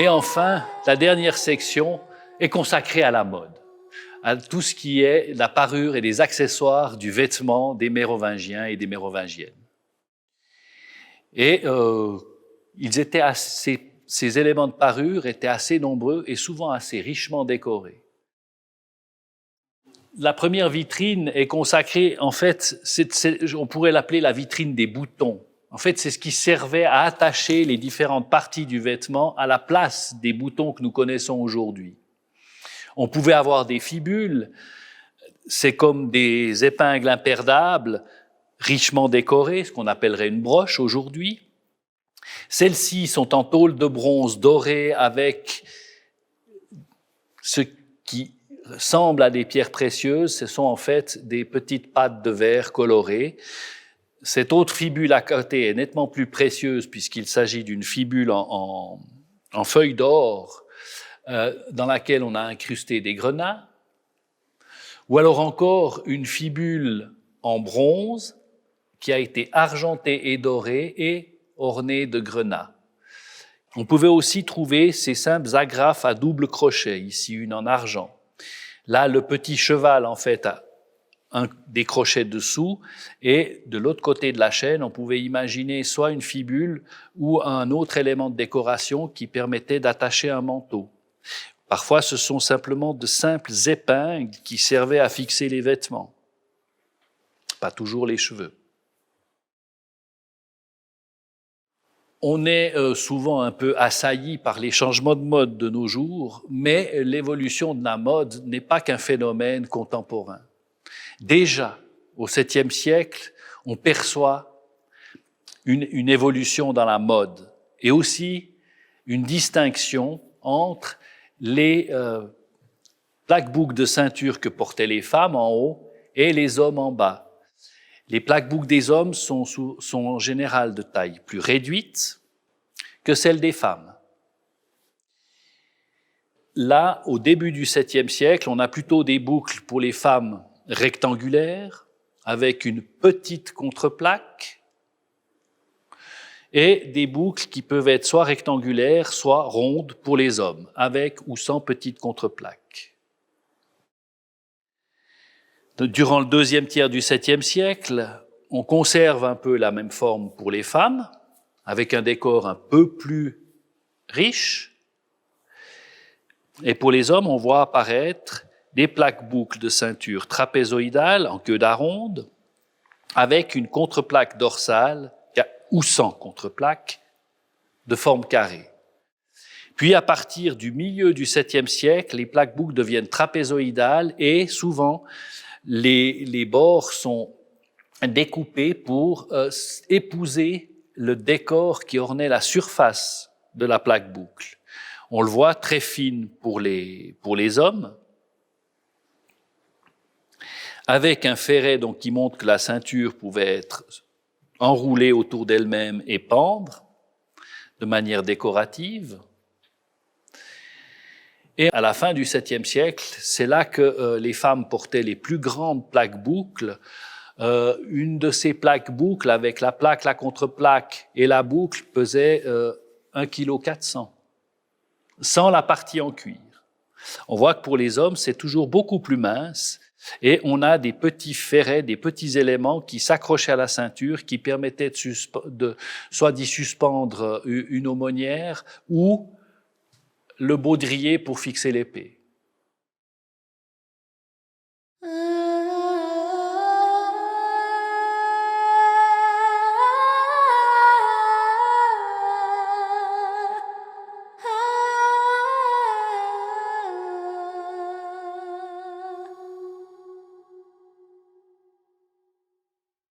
Et enfin, la dernière section est consacrée à la mode, à tout ce qui est la parure et les accessoires du vêtement des Mérovingiens et des Mérovingiennes. Et ces éléments de parure étaient assez nombreux et souvent assez richement décorés. La première vitrine est consacrée, en fait, on pourrait l'appeler la vitrine des boutons. En fait, c'est ce qui servait à attacher les différentes parties du vêtement à la place des boutons que nous connaissons aujourd'hui. On pouvait avoir des fibules, c'est comme des épingles imperdables, richement décorées, ce qu'on appellerait une broche aujourd'hui. Celles-ci sont en tôle de bronze dorée avec ce qui ressemble à des pierres précieuses. Ce sont en fait des petites pattes de verre colorées. Cette autre fibule à côté est nettement plus précieuse puisqu'il s'agit d'une fibule en feuilles d'or dans laquelle on a incrusté des grenats. Ou alors encore une fibule en bronze qui a été argentée et dorée et ornée de grenats. On pouvait aussi trouver ces simples agrafes à double crochet, ici une en argent. Là, le petit cheval, en fait, a des crochets dessous, et de l'autre côté de la chaîne, on pouvait imaginer soit une fibule ou un autre élément de décoration qui permettait d'attacher un manteau. Parfois, ce sont simplement de simples épingles qui servaient à fixer les vêtements, pas toujours les cheveux. On est souvent un peu assailli par les changements de mode de nos jours, mais l'évolution de la mode n'est pas qu'un phénomène contemporain. Déjà, au 7e siècle, on perçoit une évolution dans la mode et aussi une distinction entre les plaques-boucles de ceinture que portaient les femmes en haut et les hommes en bas. Les plaques-boucles des hommes sont en général de taille plus réduite que celles des femmes. Là, au début du 7e siècle, on a plutôt des boucles pour les femmes rectangulaires, avec une petite contreplaque, et des boucles qui peuvent être soit rectangulaires, soit rondes pour les hommes, avec ou sans petite contreplaque. Durant le deuxième tiers du 7e siècle, on conserve un peu la même forme pour les femmes, avec un décor un peu plus riche. Et pour les hommes, on voit apparaître des plaques-boucles de ceinture trapézoïdales en queue d'aronde, avec une contreplaque dorsale ou sans contreplaque de forme carrée. Puis, à partir du milieu du 7e siècle, les plaques-boucles deviennent trapézoïdales et souvent, les bords sont découpés pour épouser le décor qui ornait la surface de la plaque-boucle. On le voit très fine pour les hommes, avec un ferret donc, qui montre que la ceinture pouvait être enroulée autour d'elle-même et pendre de manière décorative. Et à la fin du 7e siècle, c'est là que les femmes portaient les plus grandes plaques-boucles. Une de ces plaques-boucles, avec la plaque, la contreplaque et la boucle, pesait 1,4 kg, sans la partie en cuir. On voit que pour les hommes, c'est toujours beaucoup plus mince, et on a des petits ferrets, des petits éléments qui s'accrochaient à la ceinture, qui permettaient soit d'y suspendre une aumônière ou le baudrier pour fixer l'épée.